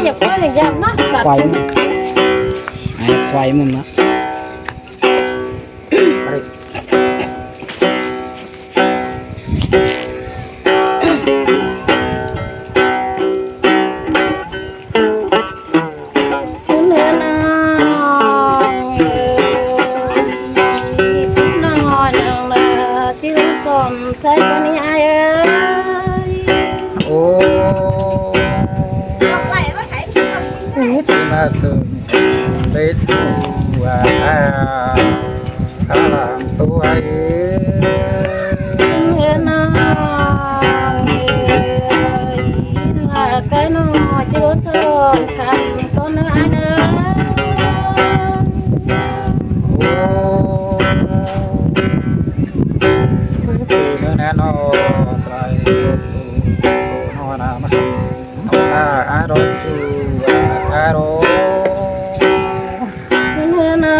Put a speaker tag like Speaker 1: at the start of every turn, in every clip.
Speaker 1: อย่าเพิ่งอย่ามาตัด
Speaker 2: quay quay mình đó
Speaker 1: ใช่คนนี้ไอ้เอ้ย
Speaker 2: โอ้มาสึงเล็ดตัวข้าลามตัวเอ้ย
Speaker 1: น้องเอ้ยกายน้อยจะรู้สอนกันก็เนื้อไอ้เนื้อ
Speaker 2: โอ้แน่นอนสายตัวนอนมาอารมณ์จูอารมณ์
Speaker 1: เนื้อน้อ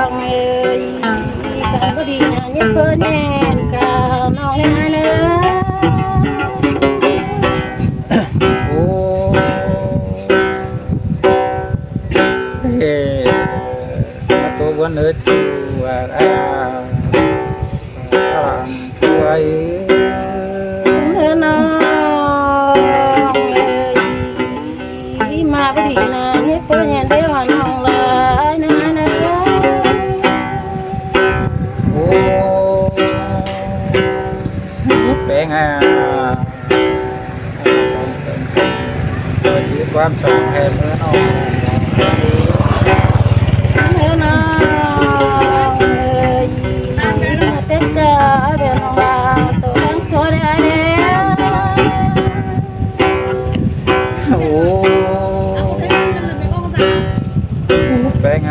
Speaker 1: งเอ้ยกันก็ดีนะยิ่งเฟ้อแน่นกันน้องไอ้เนื้อ
Speaker 2: โอ้เฮ้มาตัวบนเนื้อจูตัวเอ้ย
Speaker 1: เนื้อน้องเอ้ยมาพอดีนะยิ่งเฟ้อแน่นได้หวานน้องเลยเนื้อเนื้อ
Speaker 2: โอ้เป็นไงสองเสริมตัวชีวิตความชอบแห่เมื่อนอน
Speaker 1: เนื้อน้องเอ้ยมาเต้นจ้าเดี๋ยวน้องลาตัวทั้งโชว์ได้เด้อ
Speaker 2: โอ้เป็นไง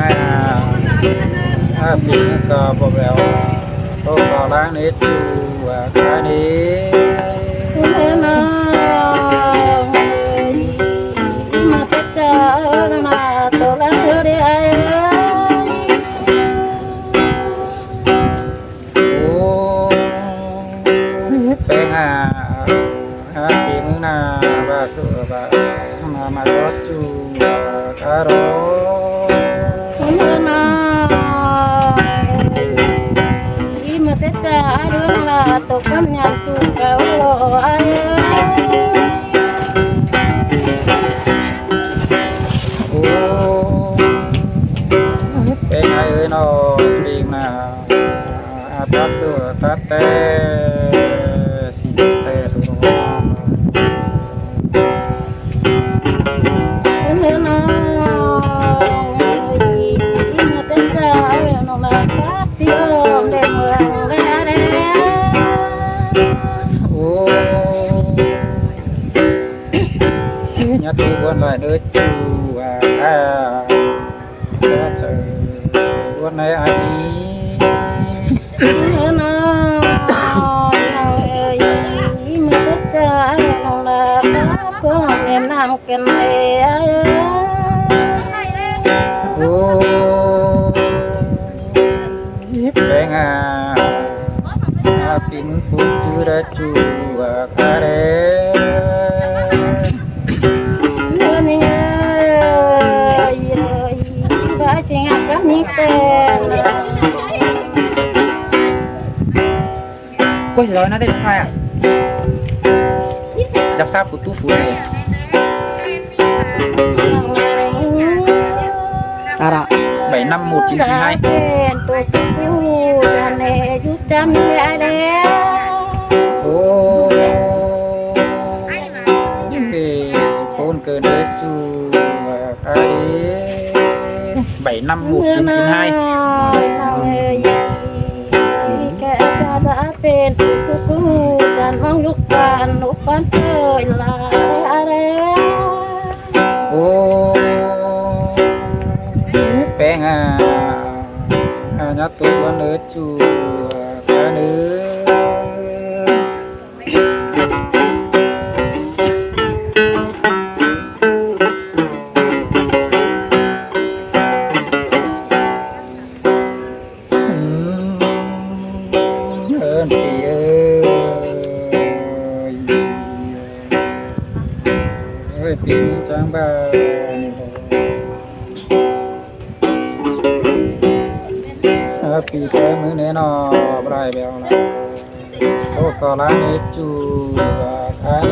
Speaker 2: ปีนี้ก็บอกแล้วโตก็ล้างนิดอยู่แค่นี้
Speaker 1: เนื้อน้องเอ้ยมาเต้นจ้าน้าตัวทั้งโชว์ได้เอ้ย
Speaker 2: โอ้เป็นไงปีนี้นะว่าสุดมาก็จูคารอ
Speaker 1: เนื้อน้องเอ้ยมาเต้นจ้าเรื่องลาตัวกำยังจูบเรารอเอ้ย
Speaker 2: โอ้เป็นไงเอ้ยน้องปีน่ะตัดเสื้อตัดแต่สีแต่ตัวน้อง
Speaker 1: เนื้อน้องเอ้ยมาเต้นจ้าเรื่องน้องลาพักพี่อ้อมได้เมืองแล้วเด้อ
Speaker 2: โอ้nhà tôi buôn lại đứa chú đã chờ buôn này ai
Speaker 1: เนื้อน้องเอ้ยมาเต้นจ้าเรื่องน้องลาพักเพื่อนเรียนนำกันเลย
Speaker 2: โอ้เป็นไงปีมึงพูดชื่อได้จูคาเร่
Speaker 1: เนื้อนี่เอ้ยบ้าจริงอ่ะก็มีแต่
Speaker 2: quay rồi nó đây là khai à chắp sao phụ tu phụ này sao đó 75192
Speaker 1: เป็นตัวผู้จะแน่ยุจันได้แล้ว
Speaker 2: โอ้คนเกินเลยจูใคร75192
Speaker 1: น้องเอ้ยแกจะเป็นตัวผู้จันมองยุกันนุกันเกิดลาแล้ว
Speaker 2: โอ้เป็นไงnhớ tôi vẫn ở chùa cả nữa ơn thì ơi ơi pin trang ba pi cái mới nè nó bài bèo là tôi có lá nét chu và cái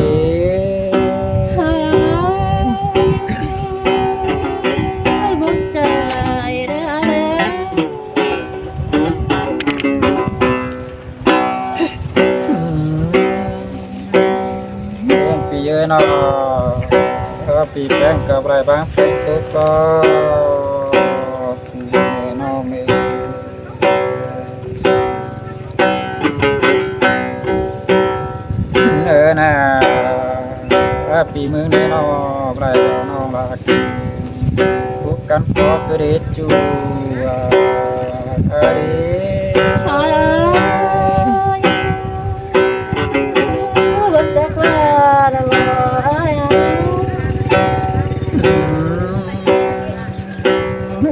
Speaker 1: bước chạy ra
Speaker 2: pi ơi nó pi cái cái bài bán tôi có nó mê nè pi mới nè nó bài nó là bukan kok gede cu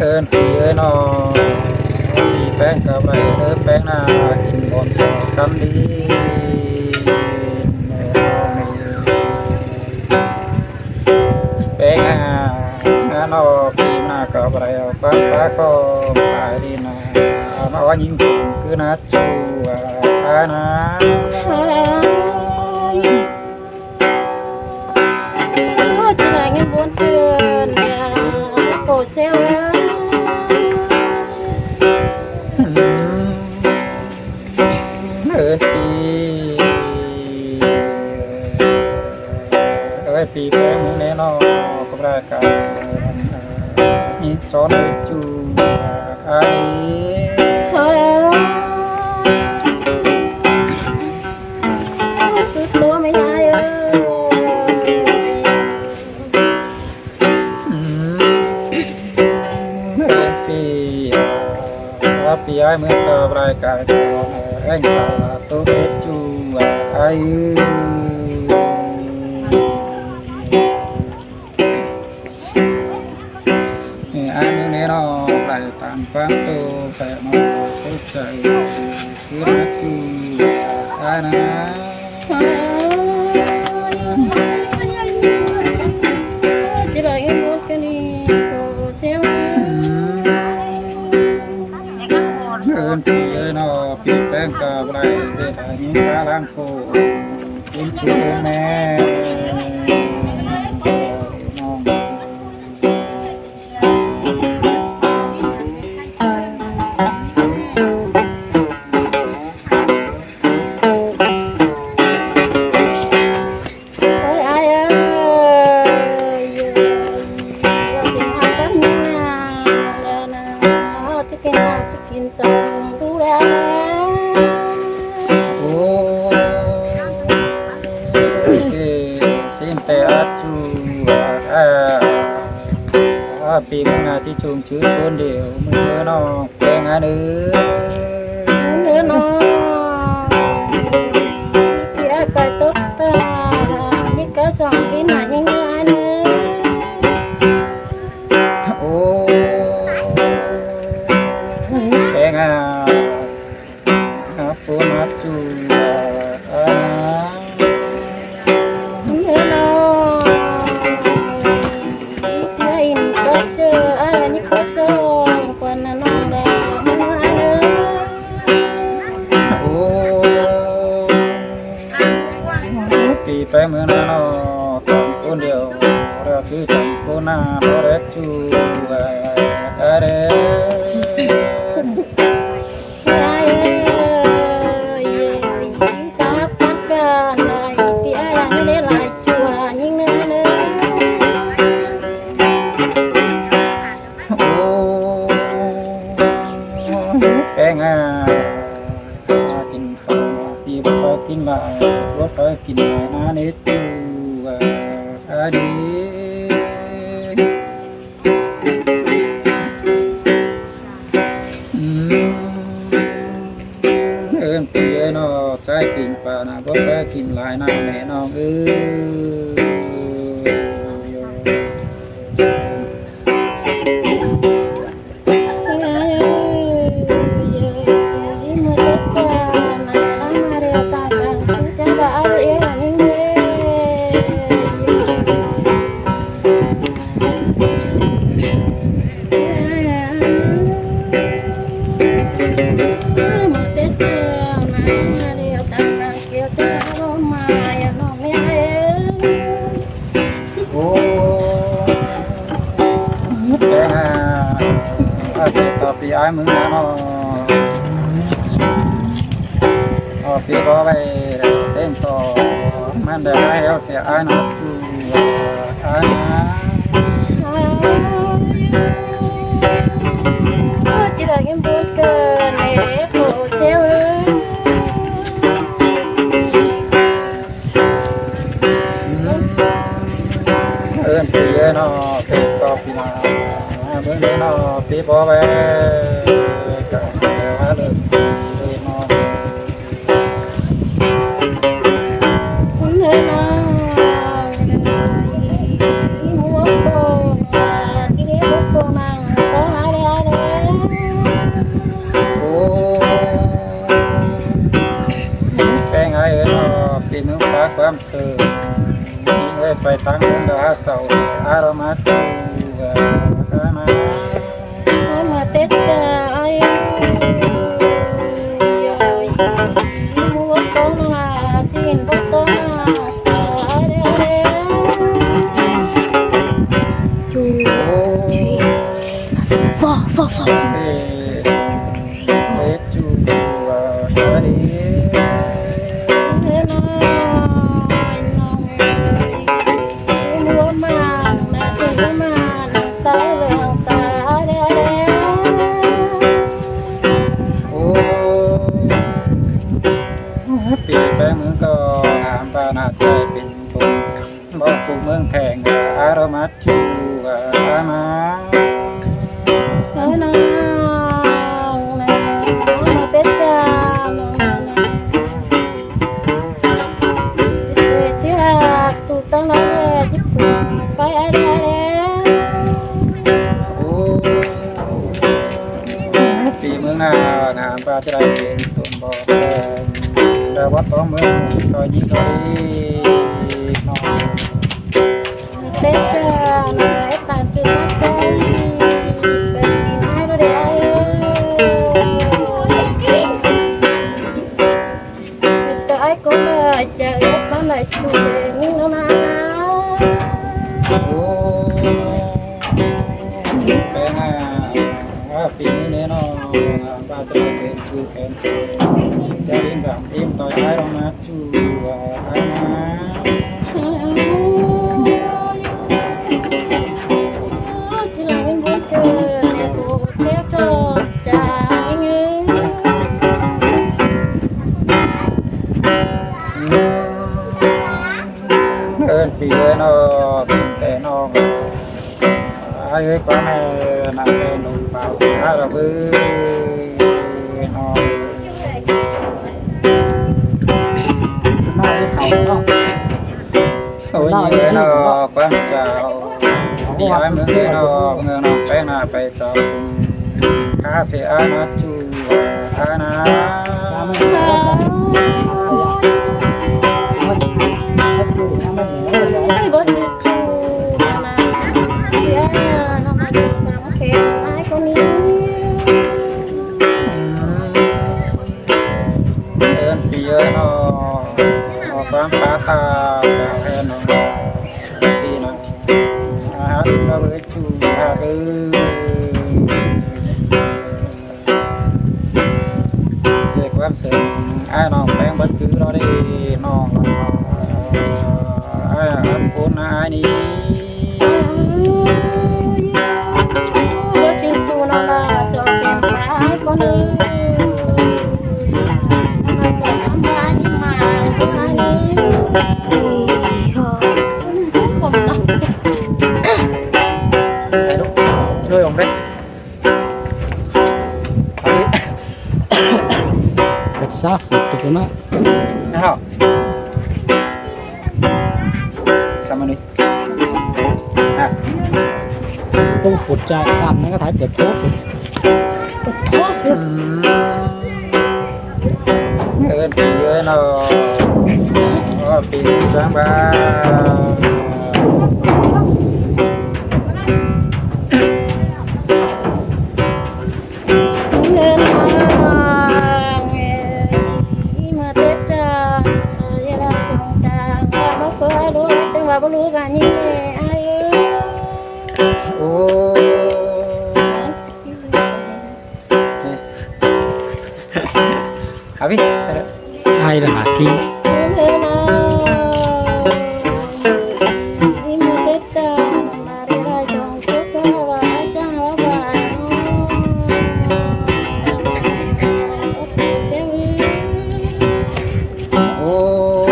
Speaker 2: ơn thì nó thì bé cả bài bé là hình bọn cắm đi bé nó phim là cả bài bác có bài đi là nó nhìn cũng cứ nát chu na
Speaker 1: chỉ là nghe muốn tiền cổ xeo
Speaker 2: pi cái muốn nè nó có ra cả nhìn chó này chu cái
Speaker 1: tôi mấy ai ơi
Speaker 2: pi ai mới có ra cả anh sao tôi biết chu ai anh nên nó lại tạm quan tôi phải nó tôi chạy cứ nói chu ai na
Speaker 1: chỉ là em muốn cái đi cổ xeo
Speaker 2: ơn thì nó bị bén cờ lại để lại những cá lang khô cuốn xuống nèปีมึงน่ะที่ชุมชื่อคนเดียวมึงเมื่อน้องแปลงอันอื่น
Speaker 1: เนื้อน้องพี่ไอ้ไปตุ๊กตานี่ก็สองปีหน่ะยังไงเนื้อ
Speaker 2: โอ้แปลงอ่ะปูนัดจูไปเมืองนั้นเนาะตอนคนเดียวเราชื่อจังโคนาโรเรจูเร
Speaker 1: จับปักกันเลยพี่ไอ้ไม่ได้ลายจัวยิ่งเนื้อเนื้อ
Speaker 2: โอ้แกงอ่ะกินข้าวปีบ่ค่อยกินหลายบ่ค่อยกินหลายนะนี่จูดีปีเนาะใจกินปลานะบ่ค่อยกินหลายนะแม่น้องเอ้ ai mừng nó phía có vậy tên to mang để ai heo sẽ ai nó chú ai
Speaker 1: chỉ là em buồn cơn để phụ treo
Speaker 2: ơn phía nó sẽ có phía nào bữa nay nó phía có vậy cả hai lần nó cái ngày nó bị nước pháความสื่อยิ่งไปตั้งดาเสาอารมาตูมา
Speaker 1: mà tết ai mua con là tiền bốc con là chú phò phò phò
Speaker 2: chú điปีแปงเมืองก็หามปานาใจเป็นคนบอกกูเมืองแข่งอารมาจูอามา
Speaker 1: Tết chứ tụi tao nói giúp phải ai đây
Speaker 2: ปีเมืองนาหามปาจะได้เป็นคนบอกแต่วัดของเมืองก็ยิ่งก็ดีน้อง
Speaker 1: Tết nói tàn từ mắt cây bên đi mai đó để ai ai cũng là chờ nó lại chủ đề nhưng nó nào
Speaker 2: เป็นปีนี้เนาะปาจะได้เป็นคือแคนเซิลจะเรียนกับทีมต่อยไอ้ลงมาจูไอ้มา
Speaker 1: chỉ là em muốn cười để cô theo cho cha nghe
Speaker 2: ơnปีnóเป็นแต่น้องไอ้กว่าแม่น่ะเป็นหนุ่มบ่าวสาวระเบ้อน้องน้อยเขาเนาะโอ้ยเนาะกว่าเจ้าปีไอ้เมืองเนาะเมืองน้องไปหน้าไปเจ้าสุข้าเสียนะจูอานะ
Speaker 1: ai bớt đi chú mà thì ai nó mà chú nó khen ai có ní
Speaker 2: เอิ้นปีเนาะความปาตาจะให้น้องปีนะอาหารเราเลยจูหาเด็กความเสริมไอ้น้องแปลงบัดคือเราได้น้องไอ้อันพูนไอ้นี่
Speaker 1: bớt đi chú nó là cho khen ai có ní nó là cho nó ai nhưng mà ai ní không đâu
Speaker 2: ไอ้ลูกช่วยผมด้วย
Speaker 3: Cách xa phút được đó.
Speaker 2: นะครับสามนิดอ่ะ
Speaker 3: Tôi phút ra xăm nó có thể được tốt phút.
Speaker 1: thoát phút
Speaker 2: เอิ้นปีเนาะปีช้างบ้า
Speaker 1: nên mà tết vậy là chồng chàng và nó phơi đuôi tiếng và bố lúa gà như ai ơi
Speaker 2: โอ้ hả biết
Speaker 3: ai là hạt kim
Speaker 2: ô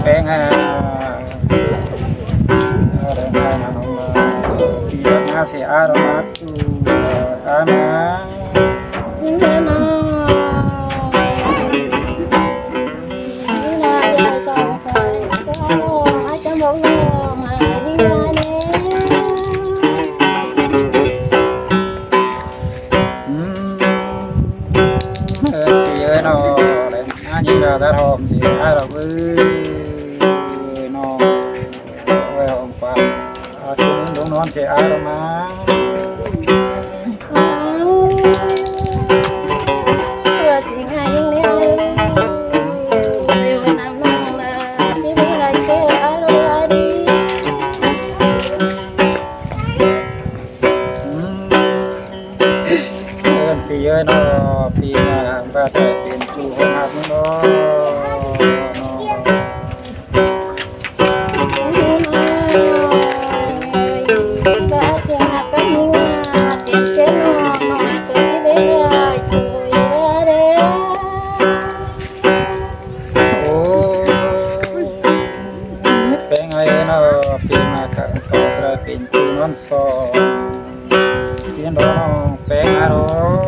Speaker 2: bé nga sẽ ai đó mà ai mà thì ơi nó đấy như là ta hòm gì ai đó cứ nó quay hòm qua chúng đúng non sẽ ai đó mà thì ơi nó thì là ta sẽ tiền chủ hôn hạt nó bé ngay nó thì mà cả có ra tiền chủ non so xin đó bé ngay đó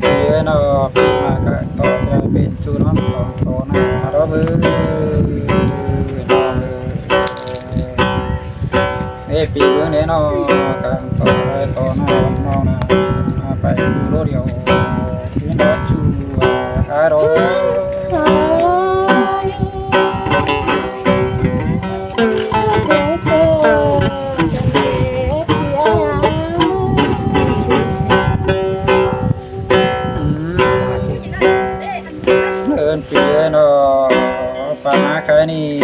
Speaker 2: thì nó mà cả có ra tiền chủ non so to na đó với để bị bữa này nó càng to nó phải lúa điều xin đó chú ai đó ơn phía nó phá cái này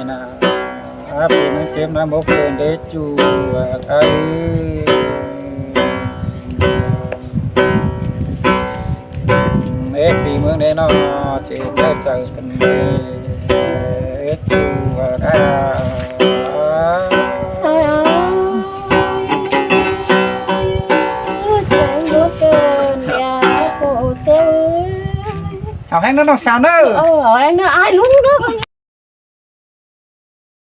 Speaker 2: là áp nó chém nó bốc lên để chú ai bị mương đấy nó chỉ để chờ cần để chú ai học hành nó sao nữa
Speaker 1: anh nói ai luôn đó